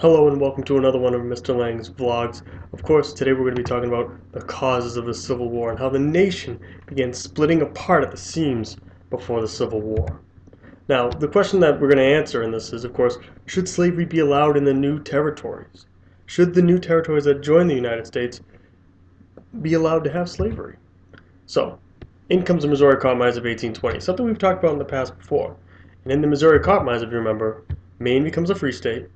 Hello and welcome to another one of Mr. Lang's vlogs. Of course, today we're going to be talking about the causes of the Civil War and how the nation began splitting apart at the seams before the Civil War. Now, the question that we're going to answer in this is, of course, should slavery be allowed in the new territories? Should the new territories that join the United States be allowed to have slavery? So, in comes the Missouri Compromise of 1820, something we've talked about in the past before. And in the Missouri Compromise, if you remember, Maine becomes a free state,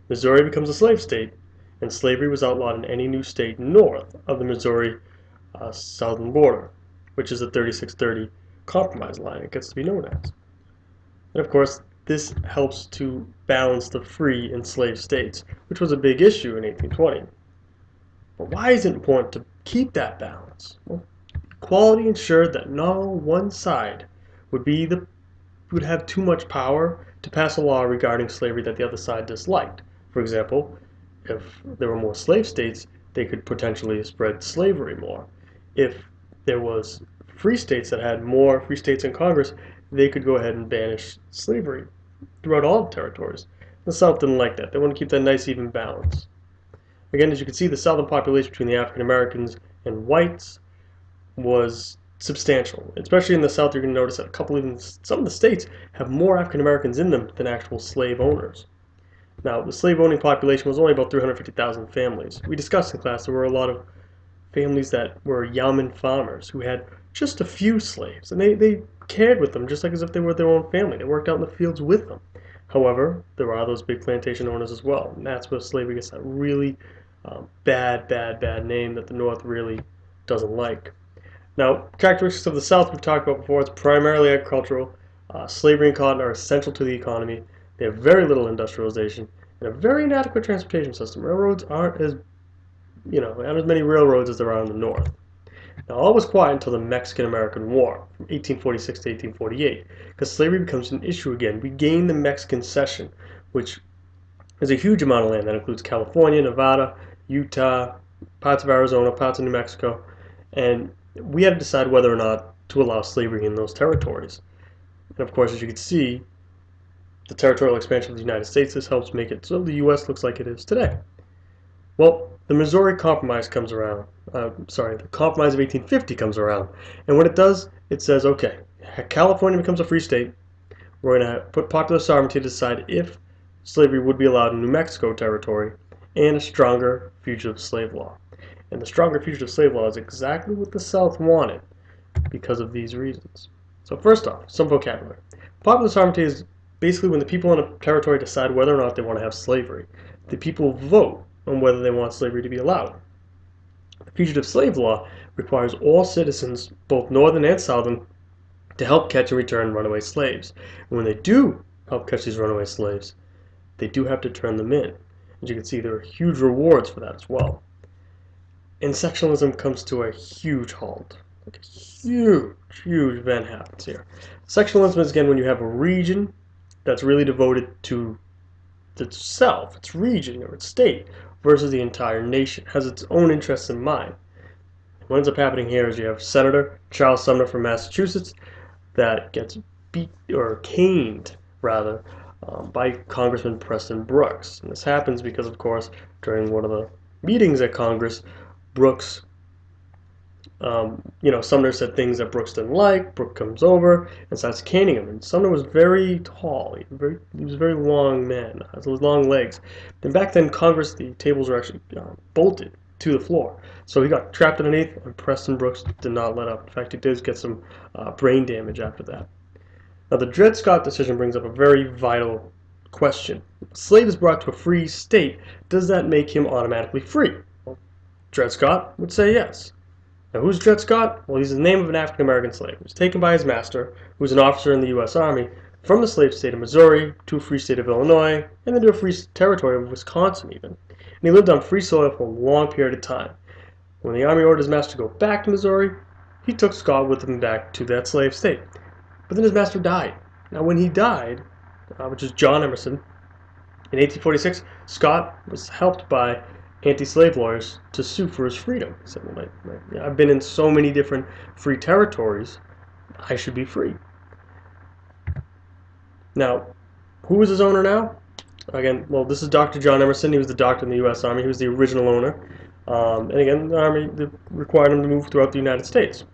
Missouri becomes a slave state, and slavery was outlawed in any new state north of the Missouri southern border, which is the 3630 compromise line it gets to be known as. And of course, this helps to balance the free and slave states, which was a big issue in 1820. But why is it important to keep that balance? Well, equality ensured that no one side would have too much power to pass a law regarding slavery that the other side disliked. For example, if there were more slave states, they could potentially spread slavery more. If there was free states that had more free states in Congress, they could go ahead and banish slavery throughout all the territories. The South didn't like that. They want to keep that nice even balance. Again, as you can see, the southern population between the African Americans and whites was substantial. Especially in the South, you're going to notice that some of the states have more African Americans in them than actual slave owners. Now, the slave owning population was only about 350,000 families. We discussed in class there were a lot of families that were yeoman farmers who had just a few slaves, and they cared with them just like as if they were their own family. They worked out in the fields with them. However, there are those big plantation owners as well, and that's where slavery gets that really bad name that the North really doesn't like. Now, characteristics of the South we've talked about before. It's primarily agricultural. Slavery and cotton are essential to the economy. They have very little industrialization and a very inadequate transportation system. Railroads aren't as many railroads as there are in the North. Now, all was quiet until the Mexican-American War from 1846 to 1848, because slavery becomes an issue again. We gain the Mexican Secession, which is a huge amount of land that includes California, Nevada, Utah, parts of Arizona, parts of New Mexico, and we had to decide whether or not to allow slavery in those territories. And of course, as you can see, the territorial expansion of the United States, this helps make it so the U.S. looks like it is today. Well, the Missouri Compromise comes around. The Compromise of 1850 comes around. And what it does, it says, okay, California becomes a free state. We're going to put popular sovereignty to decide if slavery would be allowed in New Mexico territory, and a stronger fugitive slave law. And the stronger fugitive slave law is exactly what the South wanted because of these reasons. So first off, some vocabulary. Popular sovereignty is basically when the people in a territory decide whether or not they want to have slavery. The people vote on whether they want slavery to be allowed. The fugitive slave law requires all citizens, both northern and southern, to help catch and return runaway slaves. And when they do help catch these runaway slaves, they do have to turn them in. As you can see, there are huge rewards for that as well. And sectionalism comes to a huge halt. Like a huge event happens here. Sectionalism is, again, when you have a region that's really devoted to itself, its region or its state, versus the entire nation, has its own interests in mind. What ends up happening here is you have Senator Charles Sumner from Massachusetts that gets caned rather, by Congressman Preston Brooks. And this happens because, of course, during one of the meetings at Congress, Brooks Sumner said things that Brooks didn't like. Brooks comes over and starts caning him. And Sumner was very tall. He was a very long man, has long legs. And back then, Congress, the tables were actually bolted to the floor. So he got trapped underneath, and Preston Brooks did not let up. In fact, he did get some brain damage after that. Now, the Dred Scott decision brings up a very vital question. If a slave is brought to a free state, does that make him automatically free? Well, Dred Scott would say yes. Now, who's Dred Scott? Well, he's the name of an African-American slave. He was taken by his master, who was an officer in the U.S. Army, from the slave state of Missouri to a free state of Illinois, and then to a free territory of Wisconsin even. And he lived on free soil for a long period of time. When the Army ordered his master to go back to Missouri, he took Scott with him back to that slave state. But then his master died. Now, when he died, which is John Emerson, in 1846, Scott was helped by anti-slave lawyers to sue for his freedom. He said, well, I've been in so many different free territories, I should be free. Now, who is his owner now? Again, well, this is Dr. John Emerson. He was the doctor in the U.S. Army. He was the original owner. And again, the Army required him to move throughout the United States.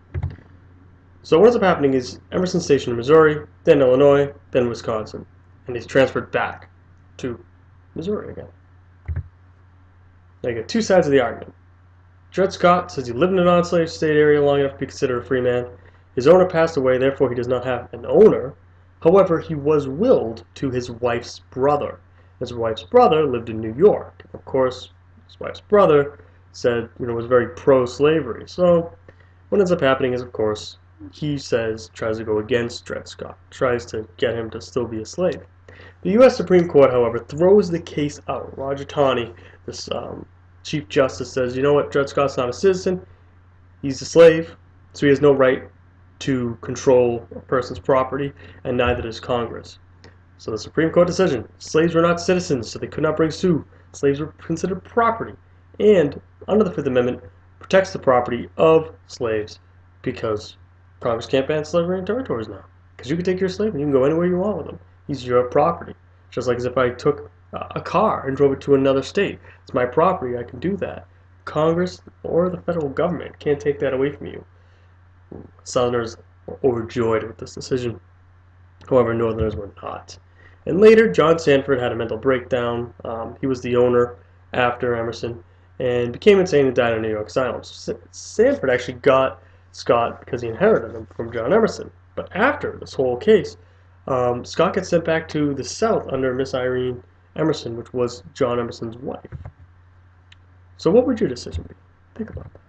So what ends up happening is Emerson's stationed in Missouri, then Illinois, then Wisconsin. And he's transferred back to Missouri again. Now you get two sides of the argument. Dred Scott says he lived in a non-slave state area long enough to be considered a free man. His owner passed away, therefore he does not have an owner. However, he was willed to his wife's brother. His wife's brother lived in New York. Of course, his wife's brother said, was very pro-slavery. So what ends up happening is, of course, he tries to go against Dred Scott, tries to get him to still be a slave. The U.S. Supreme Court, however, throws the case out. Roger Taney, this Chief Justice, says, you know what, Dred Scott's not a citizen, he's a slave, so he has no right to control a person's property, and neither does Congress. So the Supreme Court decision, slaves were not citizens, so they could not bring suit. Slaves were considered property, and under the Fifth Amendment, protects the property of slaves, because Congress can't ban slavery in territories now. Because you can take your slave and you can go anywhere you want with him. He's your property. Just like as if I took a car and drove it to another state. It's my property, I can do that. Congress or the federal government can't take that away from you. Southerners were overjoyed with this decision. However, Northerners were not. And later, John Sanford had a mental breakdown. He was the owner after Emerson and became insane and died in a New York asylum. So Sanford actually got Scott because he inherited him from John Emerson. But after this whole case, Scott gets sent back to the South under Miss Irene Emerson, which was John Emerson's wife. So what would your decision be? Think about that.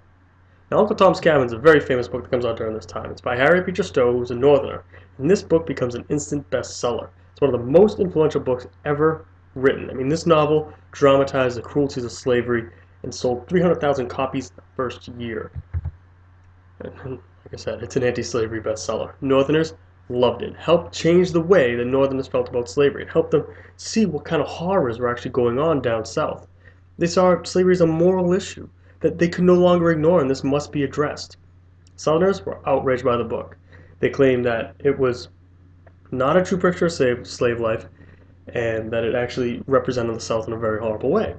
Now, Uncle Tom's Cabin is a very famous book that comes out during this time. It's by Harriet Beecher Stowe, who's a Northerner. And this book becomes an instant bestseller. It's one of the most influential books ever written. I mean, this novel dramatized the cruelties of slavery and sold 300,000 copies the first year. And like I said, it's an anti-slavery bestseller. Northerners loved it. It helped change the way the Northerners felt about slavery. It helped them see what kind of horrors were actually going on down south. They saw slavery as a moral issue that they could no longer ignore, and this must be addressed. Southerners were outraged by the book. They claimed that it was not a true picture of slave life, and that it actually represented the South in a very horrible way.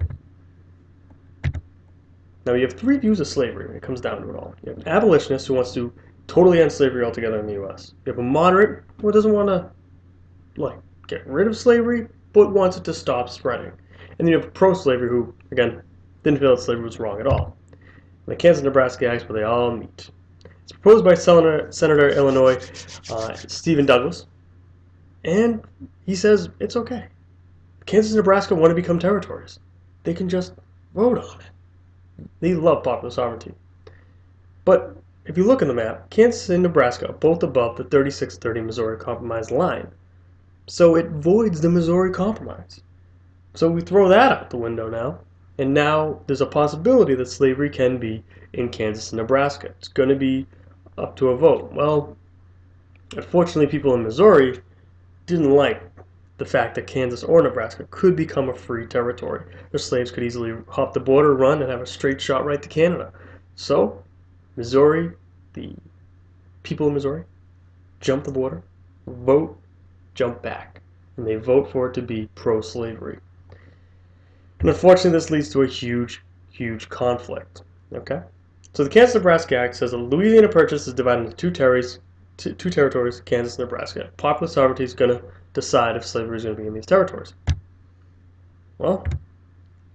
Now, you have three views of slavery when it comes down to it all. You have an abolitionist who wants to totally end slavery altogether in the U.S. You have a moderate who doesn't want to get rid of slavery, but wants it to stop spreading. And then you have pro-slavery who, again, didn't feel that slavery was wrong at all. And the Kansas-Nebraska Act, where they all meet. It's proposed by Senator Illinois Stephen Douglas, and he says it's okay. Kansas and Nebraska want to become territories. They can just vote on it. They love popular sovereignty. But if you look at the map, Kansas and Nebraska are both above the 36-30 Missouri Compromise line. So it voids the Missouri Compromise. So we throw that out the window now. And now there's a possibility that slavery can be in Kansas and Nebraska. It's going to be up to a vote. Well, unfortunately, people in Missouri didn't like the fact that Kansas or Nebraska could become a free territory. Their slaves could easily hop the border, run, and have a straight shot right to Canada. So, Missouri, the people of Missouri, jump the border, vote, jump back. And they vote for it to be pro-slavery. And unfortunately, this leads to a huge, huge conflict. Okay? So the Kansas-Nebraska Act says that Louisiana Purchase is divided into two territories, Kansas and Nebraska. Popular sovereignty is going to decide if slavery is going to be in these territories. Well,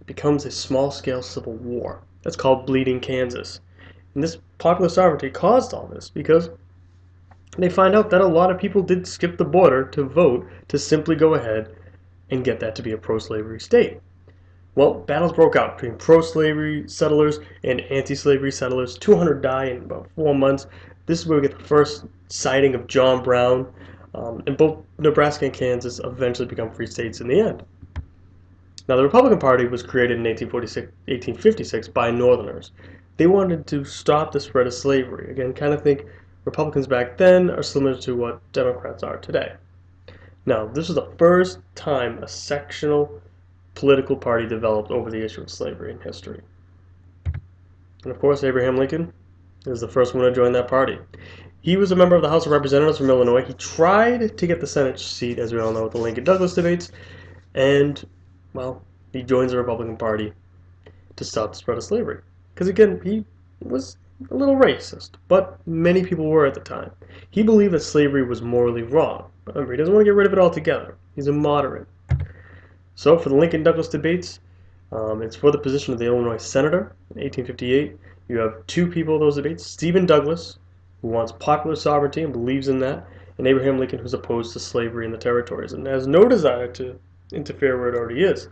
it becomes a small-scale civil war. That's called Bleeding Kansas. And this popular sovereignty caused all this because they find out that a lot of people did skip the border to vote to simply go ahead and get that to be a pro-slavery state. Well, battles broke out between pro-slavery settlers and anti-slavery settlers. 200 die in about 4 months. This is where we get the first sighting of John Brown. And both Nebraska and Kansas eventually become free states in the end. Now, the Republican Party was created in 1856 by Northerners. They wanted to stop the spread of slavery. Again, kind of think Republicans back then are similar to what Democrats are today. Now, this was the first time a sectional political party developed over the issue of slavery in history. And of course, Abraham Lincoln is the first one to join that party. He was a member of the House of Representatives from Illinois. He tried to get the Senate seat, as we all know, with the Lincoln-Douglas debates, and Well, he joins the Republican Party to stop the spread of slavery. Because again, he was a little racist, but many people were at the time. He believed that slavery was morally wrong. But remember, he doesn't want to get rid of it altogether. He's a moderate. So for the Lincoln-Douglas debates, it's for the position of the Illinois senator in 1858. You have two people in those debates: Stephen Douglas, who wants popular sovereignty and believes in that, and Abraham Lincoln, who's opposed to slavery in the territories and has no desire to interfere where it already is.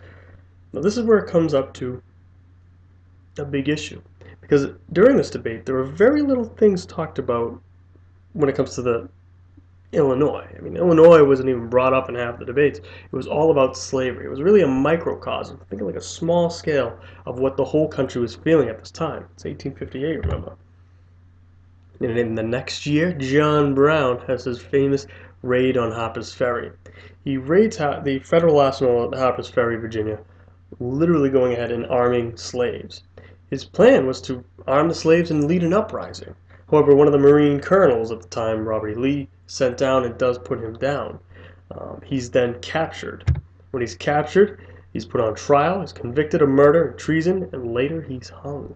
Now this is where it comes up to a big issue, because during this debate there were very little things talked about when it comes to the Illinois. I mean, Illinois wasn't even brought up in half the debates. It was all about slavery. It was really a microcosm, think of like a small scale of what the whole country was feeling at this time. It's 1858, remember. And in the next year, John Brown has his famous raid on Harper's Ferry. He raids the federal arsenal at Harper's Ferry, Virginia, literally going ahead and arming slaves. His plan was to arm the slaves and lead an uprising. However, one of the Marine colonels at the time, Robert E. Lee, sent down and does put him down. He's then captured. When he's captured, he's put on trial, he's convicted of murder and treason, and later he's hung.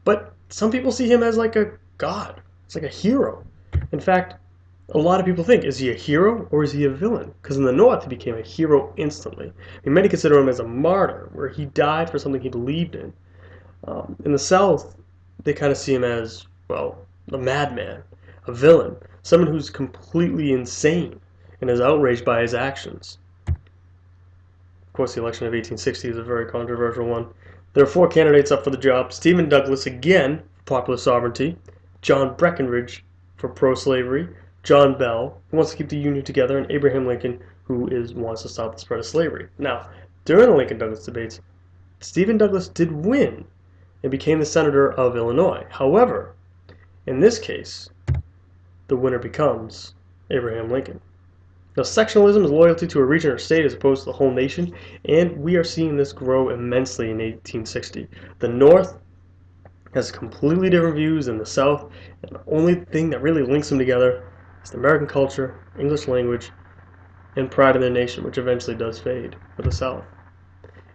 But some people see him as like a god. It's like a hero. In fact, a lot of people think, is he a hero or is he a villain? Because in the North, he became a hero instantly. I mean, many consider him as a martyr, where he died for something he believed in. In the South, they kind of see him as, well, a madman, a villain, someone who's completely insane and is outraged by his actions. Of course, the election of 1860 is a very controversial one. There are four candidates up for the job: Stephen Douglas, again, for popular sovereignty; John Breckinridge, for pro-slavery; John Bell, who wants to keep the Union together; and Abraham Lincoln, who wants to stop the spread of slavery. Now, during the Lincoln-Douglas debates, Stephen Douglas did win and became the senator of Illinois. However, in this case, the winner becomes Abraham Lincoln. Now, sectionalism is loyalty to a region or state as opposed to the whole nation, and we are seeing this grow immensely in 1860. The North has completely different views than the South, and the only thing that really links them together is the American culture, English language, and pride in their nation, which eventually does fade for the South.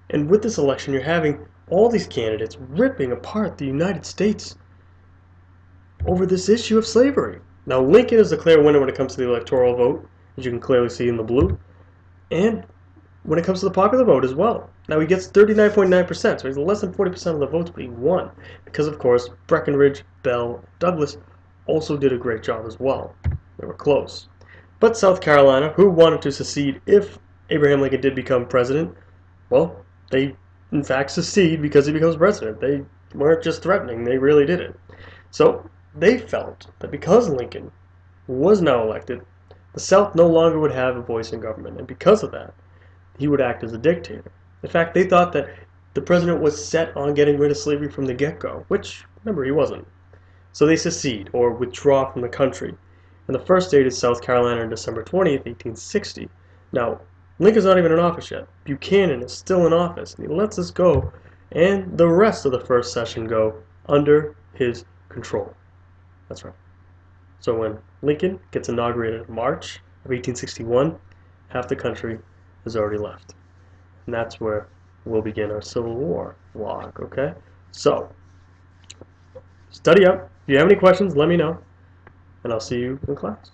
And with this election, you're having all these candidates ripping apart the United States over this issue of slavery. Now, Lincoln is the clear winner when it comes to the electoral vote, as you can clearly see in the blue, and when it comes to the popular vote as well. Now, he gets 39.9%, so he's less than 40% of the votes, but he won, because, of course, Breckinridge, Bell, Douglas also did a great job as well. They were close. But South Carolina, who wanted to secede if Abraham Lincoln did become president, well, they in fact secede because he becomes president. They weren't just threatening, they really did it. So they felt that because Lincoln was now elected, the South no longer would have a voice in government, and because of that, he would act as a dictator. In fact, they thought that the president was set on getting rid of slavery from the get-go, which, remember, he wasn't. So they secede, or withdraw from the country. And the first date is South Carolina on December 20th, 1860. Now, Lincoln's not even in office yet. Buchanan is still in office, and he lets us go, and the rest of the first session go under his control. That's right. So when Lincoln gets inaugurated in March of 1861, half the country has already left. And that's where we'll begin our Civil War vlog, okay? So, study up. If you have any questions, let me know, and I'll see you in class.